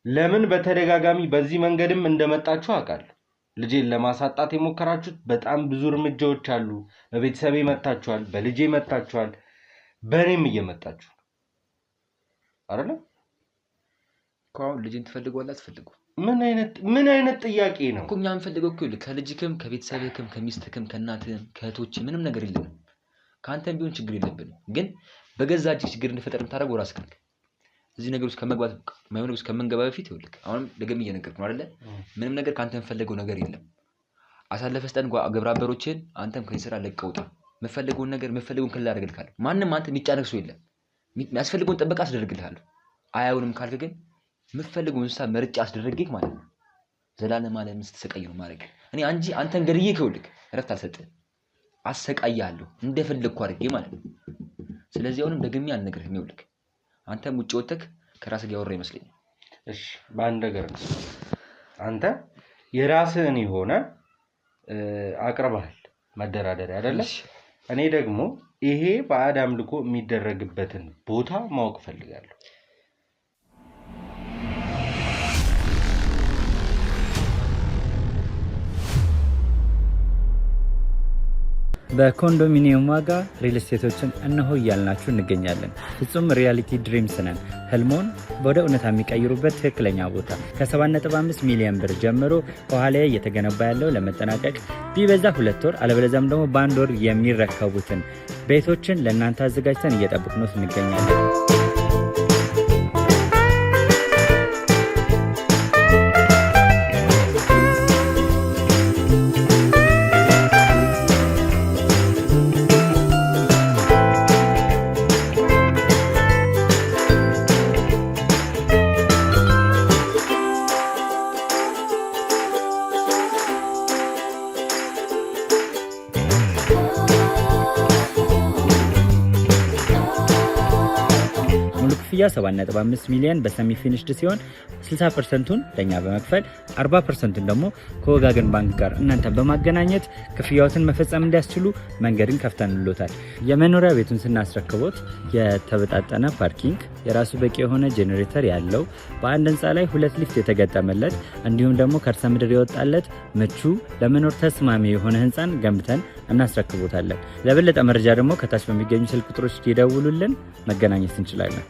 ለምን በተደጋጋሚ በዚህ መንገድም እንደመጣችሁ አውቃለሁ። ልጄን ለማሳጣት የሞከራችሁት በጣም ብዙ እርምጃዎች አሉ። በቤተሰቤ መጣችኋል፣ በልጄ መጣችኋል፣ በእኔም እየመጣችሁ አይደል? አሁን ልጅን ትፈልገዋለህ አትፈልገው? ምን አይነት ጥያቄ ነው እኮ? እኛ የምንፈልገው እኮ ከልጅክም ከቤተሰብክም ከሚስትክም ከእናትህም ከእህቶችህ ምንም ነገር የለንም። ከአንተም ቢሆን ችግር የለብንም። ግን በገዛ እጅህ ችግር እንድፈጠር የምታደርገው ራስህ ነህ። እዚህ ነገር ውስጥ ከመግባት ማይሆን ውስጥ ከመንገባ በፊት ይኸውልህ አሁንም ደግሜ እየነገርኩህ ነው አይደለ? ምንም ነገር ከአንተ የምፈልገው ነገር የለም። አሳልፈህ ስጠን ግብረ አበሮችህን አንተም ከዚህ ስራ ለቀህ ውጣ። የምፈልገውን ነገር የምፈልገውን ክልል አደርግልሃለሁ። ማንም አንተ የሚጫነቅ ሰው የለም። የሚያስፈልገውን ጥበቃ አስደርግልሃለሁ። አያውንም ካልክ ግን የምፈልገውን እንስሳ መርጬ አስደረግክ ማለት ነው። ዘላለም ዓለም ስትሰቃይ ነው ማድረግ። እኔ አንተን ገድዬ ከውልክ እረፍት አልሰጥህም፣ አሰቃያለሁ እንደፈለግኩ አድርጌ ማለት ነው። ስለዚህ አሁንም ደግሜ አልነግርህም። ይኸውልህ አንተም ውጭ ወጥተህ ከራስህ ጋር ያወራ ይመስለኛል። እሺ በአንድ ነገር ነው። አንተ የራስህን የሆነ አቅርበሃል መደራደሪያ አይደለ? እኔ ደግሞ ይሄ ባዕድ አምልኮ የሚደረግበትን ቦታ ማወቅ ፈልጋለሁ። በኮንዶሚኒየም ዋጋ ሪል ስቴቶችን እነሆ እያልናችሁ እንገኛለን። ፍጹም ሪያሊቲ ድሪምስ ነን። ህልሞን ወደ እውነታ የሚቀይሩበት ትክክለኛ ቦታ ከ7.5 ሚሊዮን ብር ጀምሮ ከኋላ እየተገነባ ያለው ለመጠናቀቅ ቢበዛ 2 ወር አለበለዚያም ደግሞ በ1 ወር የሚረከቡትን ቤቶችን ለእናንተ አዘጋጅተን እየጠበቅነው እንገኛለን። ክፍያ 7.5 ሚሊዮን በሰሚ ፊኒሽድ ሲሆን 60%ቱን ለኛ በመክፈል 40%ቱን ደግሞ ከወጋገን ባንክ ጋር እናንተ በማገናኘት ክፍያዎትን መፈጸም እንዲያስችሉ መንገድን ከፍተንልዎታል። የመኖሪያ ቤቱን ስናስረክቦት የተበጣጠነ ፓርኪንግ፣ የራሱ በቂ የሆነ ጄኔሬተር ያለው በአንድ ህንፃ ላይ 2 ሊፍት የተገጠመለት እንዲሁም ደግሞ ከርሰ ምድር የወጣለት ምቹ ለመኖር ተስማሚ የሆነ ህንፃን ገንብተን እናስረክቦታለን። ለበለጠ መረጃ ደግሞ ከታች በሚገኙ ስልክ ቁጥሮች ይደውሉልን፣ መገናኘት እንችላለን።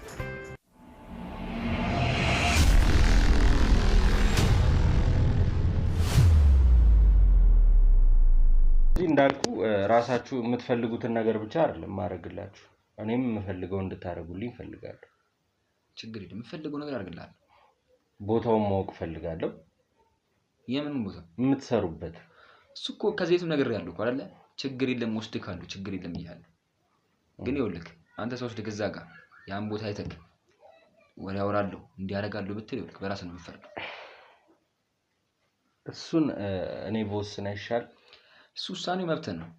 እንዳልኩ ራሳችሁ የምትፈልጉትን ነገር ብቻ አይደለም ማድረግላችሁ፣ እኔም የምፈልገው እንድታደርጉልኝ ፈልጋለሁ። ችግር የለም፣ የምፈልገው ነገር አድርግልሃለሁ። ቦታውን ማወቅ ፈልጋለሁ። የምን ቦታ? የምትሰሩበት። እሱ እኮ ከዚህም ነገር ያለው እኮ አይደለ? ችግር የለም ወስድ ካሉ ችግር የለም ይላል። ግን ይኸውልህ አንተ ሰው ወስድ ገዛ ጋር ያን ቦታ አይተክ ወሬ አወራለሁ እንዲያረጋለሁ ብትል ይኸውልህ በራስ ነው የሚፈርደው። እሱን እኔ በወስን አይሻል? እሱ ውሳኔው መብትህ ነው።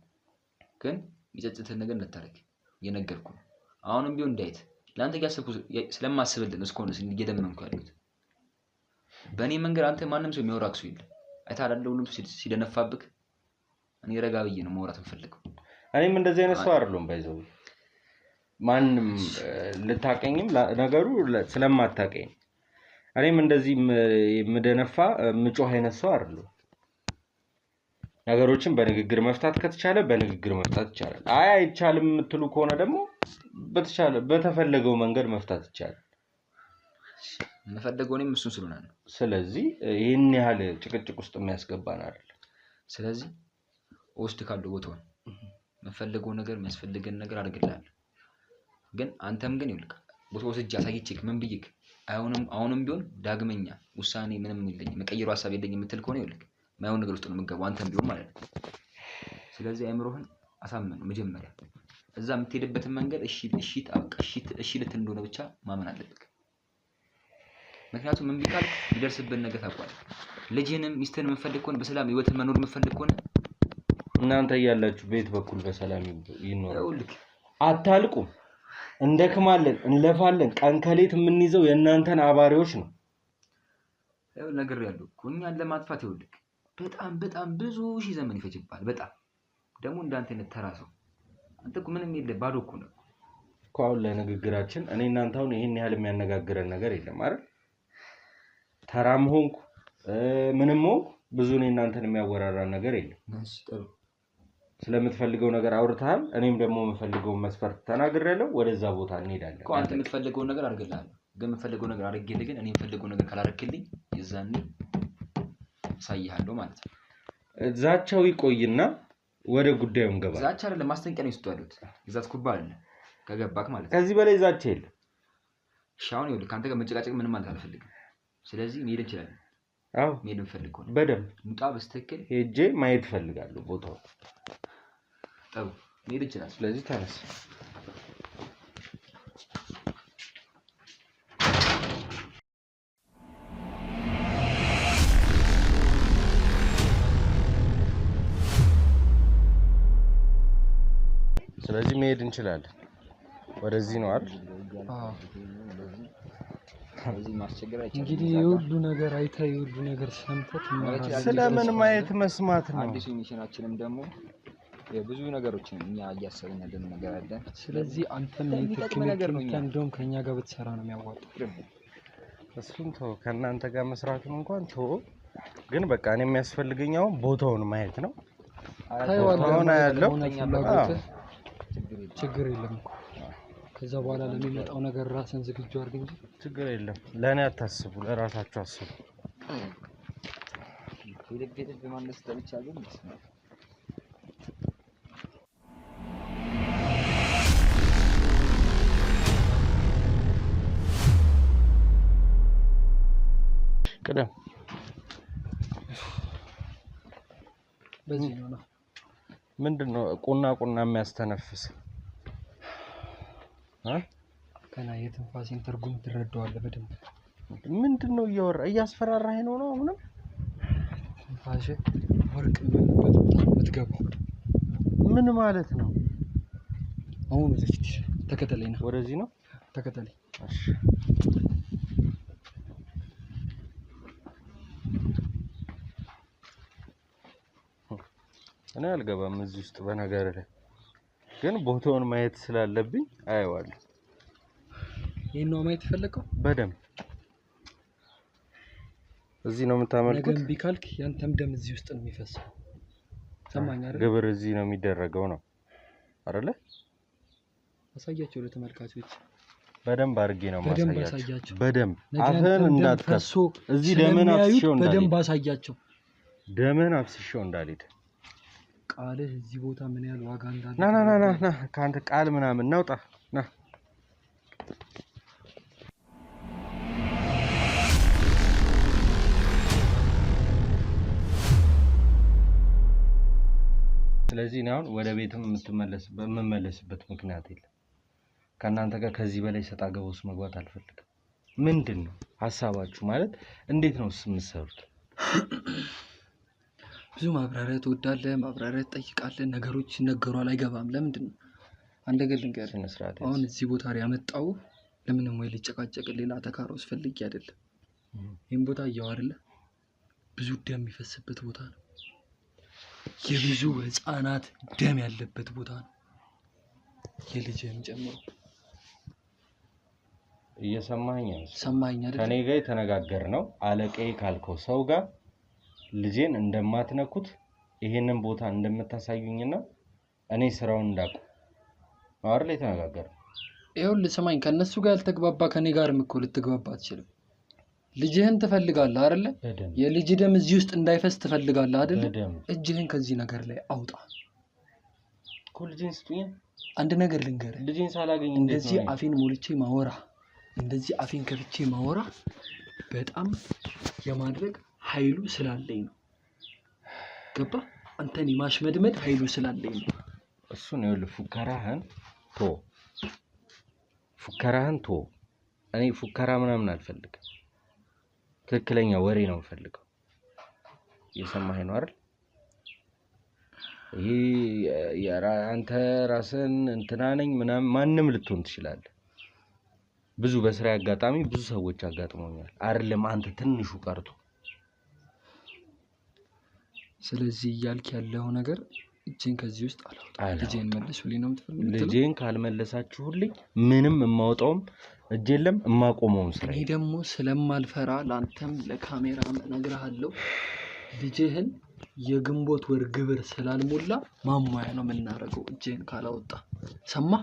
ግን የሚጸጽትህን ነገር እንዳታረግ እየነገርኩህ ነው። አሁንም ቢሆን እንዳይት ለአንተ ያሰብኩ ስለማስብልህ እስከሆነስ እየደመንኩ ያሉት በእኔ መንገድ አንተ ማንም ሰው የሚያወራክ ሰው የለም። አይታላለ ሁሉም ሲደነፋብክ እኔ ረጋ ብዬ ነው ማውራት የምፈልገው። እኔም እንደዚህ አይነት ሰው አይደለም ባይዘው ማንም ልታቀኝም ነገሩ ስለማታቀኝ እኔም እንደዚህ ምደነፋ ምጮህ አይነት ሰው አይደለም። ነገሮችን በንግግር መፍታት ከተቻለ በንግግር መፍታት ይቻላል። አይቻልም የምትሉ ከሆነ ደግሞ በተፈለገው መንገድ መፍታት ይቻላል። የምፈልገው እኔም እሱን ስለሆነ ነው። ስለዚህ ይህን ያህል ጭቅጭቅ ውስጥ የሚያስገባን አይደለም። ስለዚህ ወስድ ካለው ቦታውን የምፈልገው ነገር የሚያስፈልገን ነገር አድርግልሃለሁ። ግን አንተም ግን ይልቅ ቦታው ወስጄ አሳይቼክ ምን ብዬክ አሁንም ቢሆን ዳግመኛ ውሳኔ ምንም የለኝም መቀየሩ ሐሳብ የለኝም የምትል ከሆነ ይልቅ ማይሆን ነገር ውስጥ ነው የምትገባው አንተም ቢሆን ማለት ነው። ስለዚህ አእምሮህን አሳመን መጀመሪያ እዛ የምትሄድበትን መንገድ እሺ ልትል እንደሆነ ብቻ ማመን አለብህ። ምክንያቱም ምን ቢቃል ይደርስብን ነገር ታውቃለህ። ልጅህንም ሚስትህንም የምትፈልግ ከሆነ በሰላም ህይወትን መኖር የምትፈልግ ከሆነ እናንተ እያላችሁ ቤት በኩል በሰላም ይኖር። አታልቁም፣ እንደክማለን፣ እንለፋለን። ቀን ከሌት የምንይዘው የእናንተን አባሪዎች ነው። ይኸው ነገር ያለው እኛን ለማጥፋት ይኸውልህ በጣም ብዙ ሺህ ዘመን ይፈጅባል። በጣም ደግሞ እንዳንተ አይነት ተራ ሰው አንተ እኮ ምንም የለ ባዶ እኮ ነው እኮ። አሁን ለንግግራችን እኔ እናንተ አሁን ይሄን ያህል የሚያነጋግረን ነገር የለም አይደል? ተራም ሆንኩ ምንም ሆንኩ ብዙ ነው እናንተን የሚያወራራን ነገር የለም። እሺ ጥሩ። ስለምትፈልገው ነገር አውርተሃል። እኔም ደግሞ የምፈልገውን መስፈርት ተናግሬያለሁ። ወደዛ ቦታ እንሄዳለን። አንተ የምትፈልገውን ነገር አድርግልሃለሁ። ግን የምፈልገው ነገር አድርጌልህ ግን እኔ የምፈልገው ነገር ካላረክልኝ የዛኔ ሳይሃለሁ ማለት ነው። ዛቻው ይቆይና ወደ ጉዳዩ እንገባለን። ዛቻ አይደለም ማስጠንቀቂያ ነው ይስጣሉት። ይዛት ኩባ አይደለ ከገባክ ማለት ነው። ከዚህ በላይ ዛቻ የለም። ሻውን ይኸውልህ ካንተ ጋር መጨቃጨቅ ምንም ማለት አልፈልግም። ስለዚህ መሄድ እንችላለን። አዎ መሄድ እንፈልገው ነው። በደንብ ሙጣ በስተክል ሄጄ ማየት ፈልጋለሁ ቦታው። ጥሩ መሄድ እንችላለን። ስለዚህ ተነስ። ስለዚህ መሄድ እንችላለን። ወደዚህ ነው አይደል? አዎ ስለዚህ ማስቸገር አይቻልም። እንግዲህ የሁሉ ነገር አይተህ የሁሉ ነገር ሰምተህ ስለምን ማየት መስማት ነው። አዲሱ ሚሽናችንም ደግሞ የብዙ ነገሮችን እኛ እያሰብን ያለን ነገር አለ። ስለዚህ አንተም የትክክል ነገር ነው። እንደውም ከኛ ጋር ብትሰራ ነው የሚያዋጣው። እሱን ተው፣ ከእናንተ ጋር መስራቱን እንኳን ተው። ግን በቃ እኔ የሚያስፈልገኝ አሁን ቦታውን ማየት ነው። ቦታውን ያለው ችግር የለም እኮ ከዛ በኋላ ለሚመጣው ነገር ራስን ዝግጁ አድርግ እንጂ ችግር የለም። ለእኔ አታስቡ፣ ለራሳችሁ አስቡ። የልቤት በማንደስ ተብቻ ግን ቅደም በዚህ ነው። ምንድነው ቁና የሚያስተነፍስ? ከና የትንፋሴን ትርጉም ትረዳዋለህ በደንብ። ምንድነው እያስፈራራኸኝ ነው? አሁንም ትንፋሽ ወርቅ የሚሆንበት ቦታ የምትገባው ምን ማለት ነው? አሁን ወደዚህ ተከተለኝ ነው። ወደዚህ ነው ተከተለኝ። እሺ እኔ አልገባም እዚህ ውስጥ በነገር ላይ ግን ቦታውን ማየት ስላለብኝ አየዋለሁ። ይሄን ነው ማየት ፈለከው? በደንብ እዚህ ነው የምታመልኩት። ነገም ቢካልክ ያንተም ደም እዚህ ውስጥ ነው የሚፈሰው። ሰማኝ አይደል? ግብር እዚህ ነው የሚደረገው ነው አይደለ? አሳያቸው ለተመልካቾች በደንብ አድርጌ ነው ማሳያቸው። በደንብ አፈን እንዳትከሱ። እዚህ ደምን አፍስሼው እንዳልሄድ በደንብ አሳያቸው። ደምን አፍስሼው እንዳልሄድ። ቃልህ እዚህ ቦታ ምን ያህል ዋጋ እንዳለው ና ካንተ ቃል ምናምን እናውጣ ና። ስለዚህ ነው አሁን ወደ ቤትም የምመለስበት ምክንያት የለም። ከእናንተ ጋር ከዚህ በላይ ሰጣ ገባ ውስጥ መግባት አልፈልግም። ምንድነው ሐሳባችሁ? ማለት እንዴት ነው የምትሰሩት? ብዙ ማብራሪያ ትወዳለህ፣ ማብራሪያ ትጠይቃለህ። ነገሮች ይነገሯል አይገባም። ለምንድን ነው? አንድ ነገር ልንገርህ። አሁን እዚህ ቦታ ላይ ያመጣው ለምንም ወይ ልጨቃጨቅ ሌላ ተካሮስ ፈልጌ አይደለም። ይሄን ቦታ እያው አይደለ ብዙ ደም የሚፈስበት ቦታ ነው። የብዙ ህፃናት ደም ያለበት ቦታ ነው። የልጅህን ጨምሮ እየሰማኸኝ ነው? ሰማኸኝ አይደል? ከኔ ጋር የተነጋገርነው አለቃዬ ካልከው ሰው ጋር ልጄን እንደማትነኩት ይሄንን ቦታ እንደምታሳዩኝና እኔ ስራውን እንዳውቀው አይደል የተነጋገርነው። ይኸውልህ ስማኝ፣ ከነሱ ጋር ያልተግባባ ከኔ ጋርም እኮ ልትግባባ አትችልም። ልጅህን ትፈልጋለህ አይደለ? የልጅ ደም እዚህ ውስጥ እንዳይፈስ ትፈልጋለህ አይደለ? እጅህን ከዚህ ነገር ላይ አውጣ እኮ። ልጄን ስጡኝ። አንድ ነገር ልንገርህ፣ ልጄን ሳላገኝ እንደዚህ አፌን ሞልቼ ማወራ፣ እንደዚህ አፌን ከፍቼ ማወራ በጣም የማድረግ ኃይሉ ስላለኝ ነው። ገባ? አንተን የማሽመድመድ ኃይሉ ስላለኝ ነው። እሱን ይኸውልህ፣ ፉከራህን ቶ እኔ ፉከራ ምናምን አልፈልግም። ትክክለኛ ወሬ ነው የምፈልገው። እየሰማኸኝ ነው አይደል? ይሄ አንተ ራስን እንትና ነኝ ምናምን ማንም ልትሆን ትችላለህ። ብዙ በስራ አጋጣሚ ብዙ ሰዎች አጋጥመውኛል አይደለም አንተ ትንሹ ቀርቶ። ስለዚህ እያልክ ያለው ነገር እጄን ከዚህ ውስጥ አላውጣም። ልጄን መልሱልኝ ነው የምትፈልጉት? ልጄን ካልመለሳችሁልኝ ምንም የማውጣውም እጅ የለም የማቆመውም ስራ። እኔ ደግሞ ስለማልፈራ ለአንተም ለካሜራም እነግርሃለሁ፣ ልጅህን የግንቦት ወር ግብር ስላልሞላ ማሟያ ነው የምናደርገው እጅህን ካላወጣ ሰማህ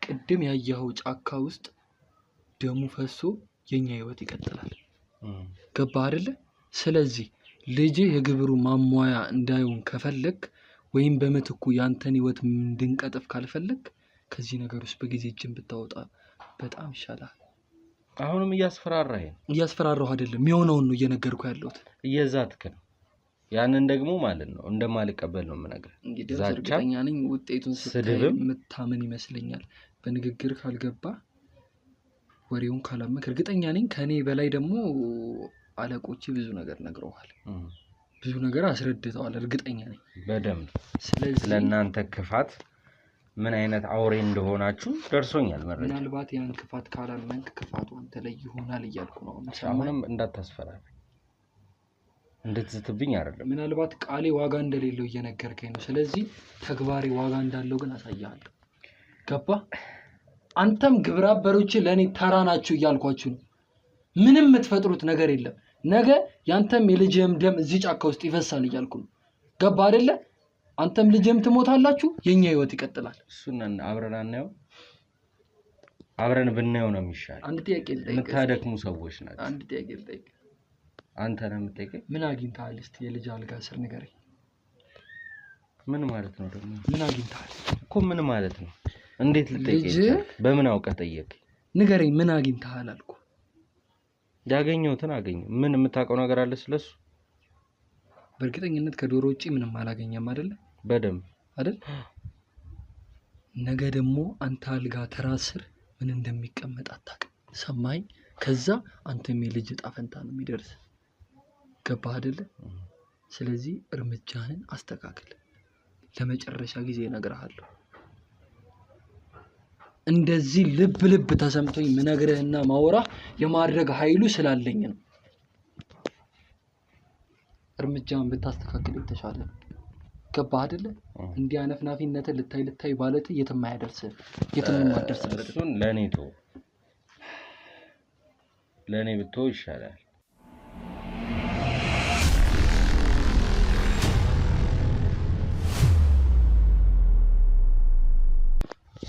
ቅድም ያያው ጫካ ውስጥ ደሙ ፈሶ የኛ ህይወት ይቀጥላል ገባ አይደለ ስለዚህ ልጅ የግብሩ ማሟያ እንዳይሆን ከፈለክ ወይም በመትኩ ያንተን ህይወት እንድንቀጥፍ ካልፈለክ ከዚህ ነገር ውስጥ በጊዜ እጅን ብታወጣ በጣም ይሻላል አሁንም እያስፈራራሁ አይደለም የሚሆነውን ነው እየነገርኩ ያለሁት እየዛትክ ነው ያንን ደግሞ ማለት ነው እንደማልቀበል ነው የምነግርህ እንግዲህ እርግጠኛ ነኝ ውጤቱን ስታይ የምታምን ይመስለኛል በንግግር ካልገባ ወሬውን ካላመክ እርግጠኛ ነኝ ከኔ በላይ ደግሞ አለቆች ብዙ ነገር ነግረዋል ብዙ ነገር አስረድተዋል እርግጠኛ ነኝ በደንብ ስለዚህ ለእናንተ ክፋት ምን አይነት አውሬ እንደሆናችሁ ደርሶኛል መረጃ ምናልባት ያን ክፋት ካላመንክ ክፋቱ አንተ ላይ ይሆናል እያልኩ ነው አሁንም እንዳታስፈራራ እንድትዝትብኝ አይደለም ምናልባት ቃሌ ዋጋ እንደሌለው እየነገርከኝ ነው ስለዚህ ተግባሪ ዋጋ እንዳለው ግን አሳያለሁ ገባ አንተም ግብረ አበሮች ለኔ ተራ ናችሁ እያልኳችሁ ነው ምንም የምትፈጥሩት ነገር የለም ነገ ያንተም የልጅህም ደም እዚህ ጫካ ውስጥ ይፈሳል እያልኩ ነው ገባ አይደለ አንተም ልጅህም ትሞታላችሁ የኛ ህይወት ይቀጥላል እሱን አብረን ብናየው ነው የሚሻለው አንድ ጥያቄ ልጠይቅ የምታደክሙ ሰዎች ናቸው አንድ ጥያቄ ልጠይቅ አንተ ነው የምትጠይቀኝ ምን አግኝተሃል እስቲ የልጅ አልጋ ስር ንገረኝ ምን ማለት ነው ደግሞ ምን አግኝተሃል እኮ ምን ማለት ነው እንዴት ልጠይቀኝ በምን አውቀህ ጠየቀኝ ንገረኝ ምን አግኝተሃል አልኩ ያገኘሁትን አገኘሁ ምን የምታውቀው ነገር አለ ስለሱ በእርግጠኝነት ከዶሮ ውጪ ምንም አላገኘም አይደል በደንብ አይደል ነገ ደግሞ አንተ አልጋ ትራስ ስር ምን እንደሚቀመጥ አታውቅም ሰማኝ ከዛ አንተም የልጅ ጣፈንታ ነው የሚደርስ ገባህ አይደል ስለዚህ እርምጃህን አስተካክል ለመጨረሻ ጊዜ እነግርሃለሁ እንደዚህ ልብ ተሰምቶኝ ምነግርህና ማወራ የማድረግ ኃይሉ ስላለኝ ነው እርምጃን ብታስተካክል የተሻለ ነው ገባህ አይደል እንዲህ አነፍናፊነትን ልታይ ባለት የትም አያደርስ የትም ማደርስበት እሱን ለኔ ብትው ይሻላል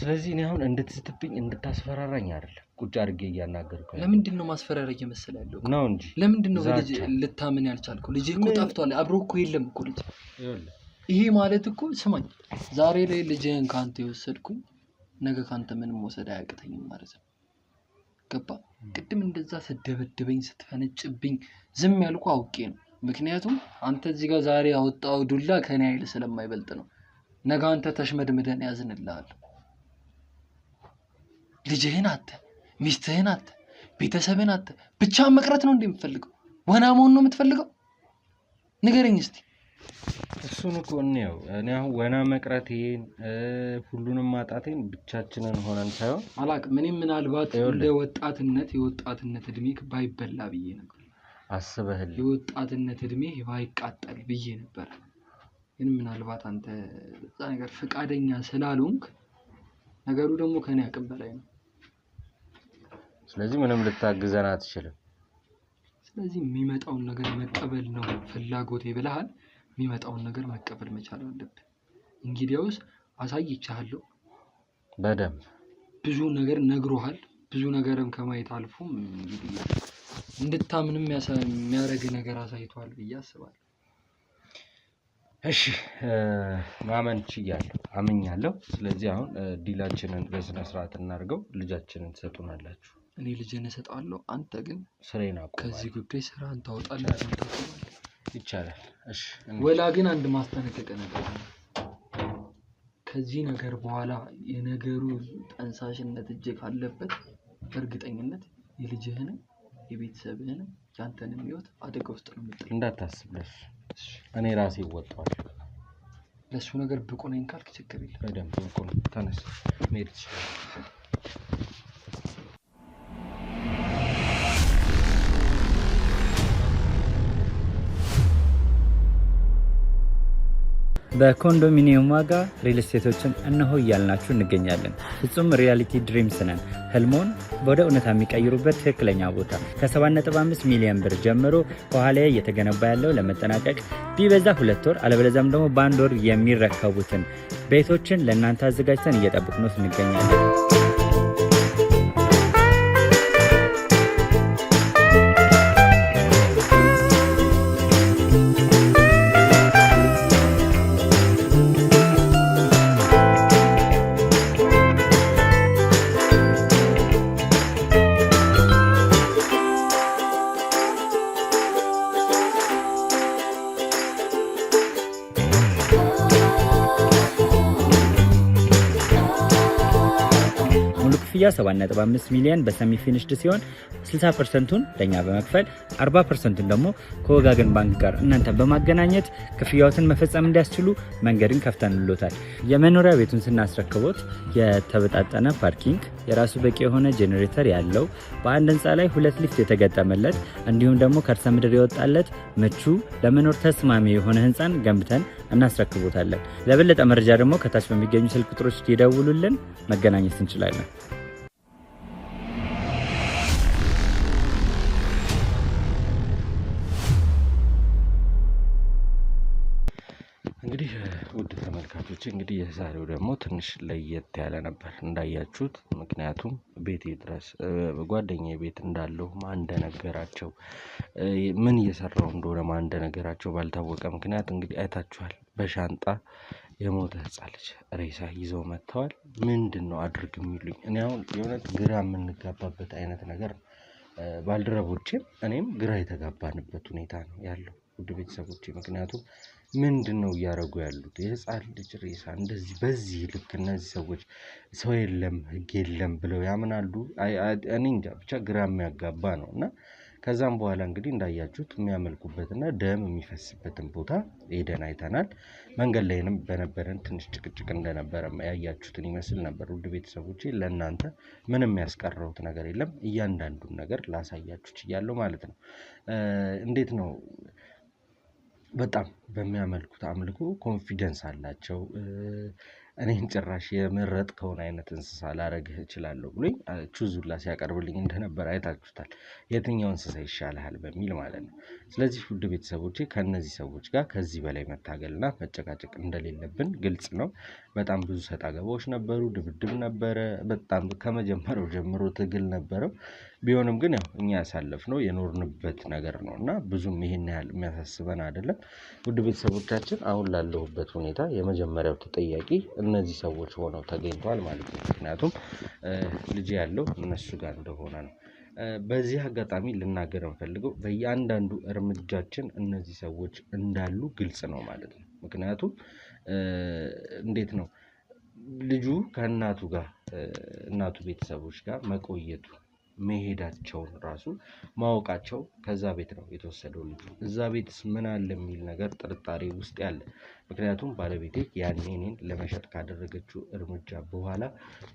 ስለዚህ እኔ አሁን እንድትስትብኝ እንድታስፈራራኝ አይደለም ቁጭ አድርጌ እያናገርኩ ለምንድን ነው ማስፈራራ እየመሰለ ያለው ነው እንጂ ለምንድን ነው ልጅ ልታምን ያልቻልከው ልጅ እኮ ጠፍቷል አብሮ እኮ የለም እኮ ልጅ ይሄ ማለት እኮ ስማኝ ዛሬ ላይ ልጅህን ካንተ የወሰድኩኝ ነገ ካንተ ምንም ወሰድ አያቅተኝም ማለት ነው ገባ ቅድም እንደዛ ስትደበድበኝ ስትፈነጭብኝ ዝም ያልኩ አውቄ ነው ምክንያቱም አንተ እዚህ ጋር ዛሬ ያወጣው ዱላ ከኔ አይል ስለማይበልጥ ነው ነገ አንተ ተሽመድምደን ያዝንልሃል ልጅህን አተ ሚስትህን አተ ቤተሰብህን አተ ብቻ መቅረት ነው እንደምትፈልገው ወና መሆን ነው የምትፈልገው ንገረኝ እስቲ እሱን እኮ ነው እኔ አሁን ወና መቅረቴን ሁሉንም ማጣቴን ብቻችንን ሆነን ሳይሆን አላቅም እኔ ምናልባት እንደ የወጣትነት እድሜክ ባይበላ ብዬ ነበር አስበህልኝ የወጣትነት እድሜ ባይቃጠል ብዬ ነበር ግን ምናልባት አንተ እዛ ነገር ፍቃደኛ ስላልሆንክ ነገሩ ደግሞ ከኔ አቅም በላይ ነው ስለዚህ ምንም ልታግዘን አትችልም ስለዚህ የሚመጣውን ነገር መቀበል ነው ፍላጎቴ ብለሃል የሚመጣውን ነገር መቀበል መቻል አለብህ እንግዲያውስ አሳይቻለሁ በደንብ ብዙ ነገር ነግሮሃል ብዙ ነገርም ከማየት አልፎም እንድታምንም የሚያረግ ነገር አሳይቷል ብዬ አስባለሁ እሺ ማመን ችያለሁ አመኛለሁ ስለዚህ አሁን ዲላችንን በስነ ስርዓት እናርገው ልጃችንን ትሰጡናላችሁ እኔ ልጅን እሰጣለሁ አንተ ግን ስሬና ከዚህ ጉዳይ ስራን ታወጣለህ ይቻላል እሺ ወላ ግን አንድ ማስተነቀቂያ ነገር ከዚህ ነገር በኋላ የነገሩ ጠንሳሽነት እጅ ካለበት በእርግጠኝነት የልጅህን የቤተሰብህን ያንተንም ህይወት አደጋ ውስጥ ነው የምትጥለው እንዳታስብ እኔ ራሴ ወጣዋለሁ ለሱ ነገር ብቁ ነኝ ካልክ ችግር የለም በደንብ ብቁ ነኝ ተነስ መሄድ ትችላለህ በኮንዶሚኒየም ዋጋ ሪል ስቴቶችን እነሆ እያልናችሁ እንገኛለን። ፍጹም ሪያሊቲ ድሪምስ ነን። ህልሞን ወደ እውነታ የሚቀይሩበት ትክክለኛ ቦታ ከ7.5 ሚሊዮን ብር ጀምሮ ከኋላ እየተገነባ ያለው ለመጠናቀቅ ቢበዛ 2 ወር አለበለዚያም ደግሞ በ1 ወር የሚረከቡትን ቤቶችን ለእናንተ አዘጋጅተን እየጠበቅነው እንገኛለን። ክፍያ 7.5 ሚሊዮን በሰሚ ፊኒሽድ ሲሆን 60%ቱን ለኛ በመክፈል 40%ቱን ደግሞ ከወጋገን ባንክ ጋር እናንተ በማገናኘት ክፍያዎትን መፈጸም እንዲያስችሉ መንገድን ከፍተንሎታል። የመኖሪያ ቤቱን ስናስረክቦት የተበጣጠነ ፓርኪንግ፣ የራሱ በቂ የሆነ ጄኔሬተር ያለው በአንድ ህንፃ ላይ 2 ሊፍት የተገጠመለት እንዲሁም ደግሞ ከርሰ ምድር የወጣለት ምቹ ለመኖር ተስማሚ የሆነ ህንፃን ገንብተን እናስረክቦታለን። ለበለጠ መረጃ ደግሞ ከታች በሚገኙ ስልክ ቁጥሮች ይደውሉልን፣ መገናኘት እንችላለን። እንግዲህ ውድ ተመልካቾች እንግዲህ የዛሬው ደግሞ ትንሽ ለየት ያለ ነበር እንዳያችሁት። ምክንያቱም ቤቴ ድረስ ጓደኛዬ ቤት እንዳለው ማን እንደነገራቸው ምን እየሰራው እንደሆነ ማን እንደነገራቸው ባልታወቀ ምክንያት እንግዲህ አይታችኋል። በሻንጣ የሞተ ህፃን ልጅ ሬሳ ይዘው መጥተዋል። ምንድነው አድርግ የሚሉኝ? እኔ አሁን የእውነት ግራ የምንጋባበት አይነት ነገር ነው። ባልደረቦቼም እኔም ግራ የተጋባንበት ሁኔታ ነው ያለው ውድ ቤተሰቦቼ። ምክንያቱም ምንድነው እያደረጉ ያሉት? የህፃን ልጅ ሬሳ እንደዚህ በዚህ ልክ እነዚህ ሰዎች ሰው የለም ህግ የለም ብለው ያምናሉ? እኔ እንጃ ብቻ ግራ የሚያጋባ ነው። እና ከዛም በኋላ እንግዲህ እንዳያችሁት የሚያመልኩበትና ደም የሚፈስበትን ቦታ ሄደን አይተናል። መንገድ ላይንም በነበረን ትንሽ ጭቅጭቅ እንደነበረ ያያችሁትን ይመስል ነበር ውድ ቤተሰቦቼ። ለእናንተ ምንም ያስቀረሁት ነገር የለም። እያንዳንዱን ነገር ላሳያችሁ ችያለሁ ማለት ነው። እንዴት ነው በጣም በሚያመልኩት አምልኮ ኮንፊደንስ አላቸው። እኔን ጭራሽ የመረጥከውን አይነት እንስሳ ላረግህ እችላለሁ ብሎኝ ቹዙላ ሲያቀርብልኝ እንደነበር አይታችሁታል። የትኛው እንስሳ ይሻልሃል በሚል ማለት ነው። ስለዚህ ውድ ቤተሰቦቼ ከነዚህ ሰዎች ጋር ከዚህ በላይ መታገልና መጨቃጨቅ እንደሌለብን ግልጽ ነው። በጣም ብዙ ሰጣ ገባዎች ነበሩ፣ ድብድብ ነበረ። በጣም ከመጀመሪያው ጀምሮ ትግል ነበረው። ቢሆንም ግን ያው እኛ ያሳለፍነው የኖርንበት ነገር ነው እና ብዙም ይሄን ያህል የሚያሳስበን አይደለም። ውድ ቤተሰቦቻችን አሁን ላለሁበት ሁኔታ የመጀመሪያው ተጠያቂ እነዚህ ሰዎች ሆነው ተገኝተዋል ማለት ነው። ምክንያቱም ልጅ ያለው እነሱ ጋር እንደሆነ ነው። በዚህ አጋጣሚ ልናገር እንፈልገው በእያንዳንዱ እርምጃችን እነዚህ ሰዎች እንዳሉ ግልጽ ነው ማለት ነው። ምክንያቱም እንዴት ነው ልጁ ከእናቱ ጋር እናቱ ቤተሰቦች ጋር መቆየቱ መሄዳቸውን ራሱ ማወቃቸው ከዛ ቤት ነው የተወሰደው ልጁ። እዛ ቤትስ ምን አለ የሚል ነገር ጥርጣሬ ውስጥ ያለ። ምክንያቱም ባለቤቴ ያኔ እኔን ለመሸጥ ካደረገችው እርምጃ በኋላ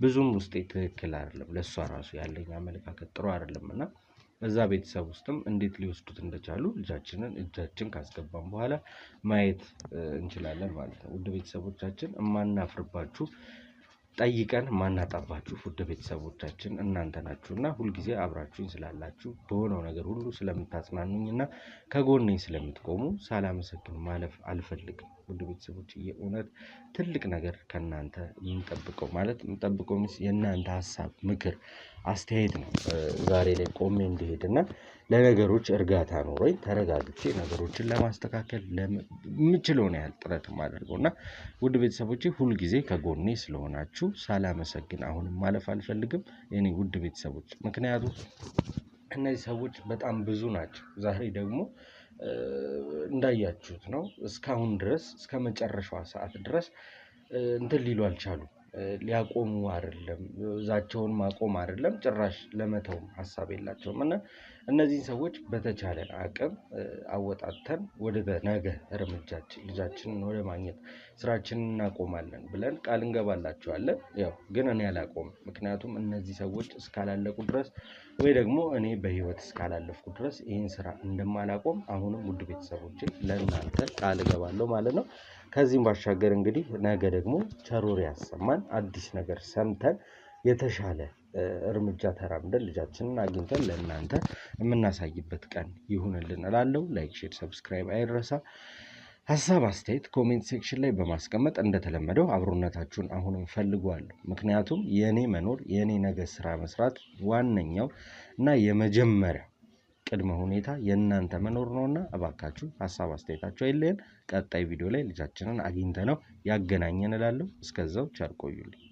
ብዙም ውስጤ ትክክል አይደለም። ለእሷ ራሱ ያለኝ አመለካከት ጥሩ አይደለም እና እዛ ቤተሰብ ውስጥም እንዴት ሊወስዱት እንደቻሉ ልጃችንን እጃችን ካስገባን በኋላ ማየት እንችላለን ማለት ነው። ውድ ቤተሰቦቻችን እማናፍርባችሁ ጠይቀን ማናጣባችሁ ውድ ቤተሰቦቻችን እናንተ ናችሁና ሁልጊዜ አብራችሁኝ ስላላችሁ በሆነው ነገር ሁሉ ስለምታጽናኑኝና ከጎኔ ስለምትቆሙ ሳላመሰግን ማለፍ አልፈልግም። ውድ ቤተሰቦች የእውነት ትልቅ ነገር ከናንተ የምንጠብቀው የእናንተ ሀሳብ፣ ምክር፣ አስተያየት ነው። ዛሬ ላይ ቆሜ እንድሄድና ለነገሮች እርጋታ ኖሮኝ ተረጋግቼ ነገሮችን ለማስተካከል የምችለውን ያህል ጥረት ማድረገውና ውድ ቤተሰቦቼ ሁልጊዜ ከጎኔ ስለሆናችሁ ሳላመሰግን አሁንም ማለፍ አልፈልግም የኔ ውድ ቤተሰቦች። ምክንያቱም እነዚህ ሰዎች በጣም ብዙ ናቸው። ዛሬ ደግሞ እንዳያችሁት ነው እስካሁን ድረስ እስከ መጨረሻዋ ሰዓት ድረስ እንትን ሊሉ አልቻሉም። ሊያቆሙ አይደለም እዛቸውን ማቆም አይደለም ጭራሽ ለመተው ሀሳብ የላቸውም። እና እነዚህን ሰዎች በተቻለን አቅም አወጣተን ወደ ነገ እርምጃችን ልጃችንን ወደ ማግኘት ስራችንን እናቆማለን ብለን ቃል እንገባላቸዋለን። ያው ግን እኔ አላቆም። ምክንያቱም እነዚህ ሰዎች እስካላለቁ ድረስ ወይ ደግሞ እኔ በህይወት እስካላለፍኩ ድረስ ይህን ስራ እንደማላቆም አሁንም ውድ ቤተሰቦቼ ለእናንተ ቃል እገባለሁ ማለት ነው። ከዚህም ባሻገር እንግዲህ ነገ ደግሞ ቸሮር ያሰማን አዲስ ነገር ሰምተን የተሻለ እርምጃ ተራምደን ልጃችንን አግኝተን ለእናንተ የምናሳይበት ቀን ይሁንልን እላለሁ። ላይክ፣ ሼር፣ ሰብስክራይብ አይረሳ። ሀሳብ አስተያየት ኮሜንት ሴክሽን ላይ በማስቀመጥ እንደተለመደው አብሮነታችሁን አሁንም ፈልጓለሁ። ምክንያቱም የኔ መኖር የኔ ነገ ስራ መስራት ዋነኛው እና የመጀመሪያ ቅድመ ሁኔታ የእናንተ መኖር ነውና እባካችሁ ሀሳብ አስተያየታችሁ አይለየን። ቀጣይ ቪዲዮ ላይ ልጃችንን አግኝተነው ያገናኘን እላለሁ። እስከዛው ቸር ቆዩልኝ።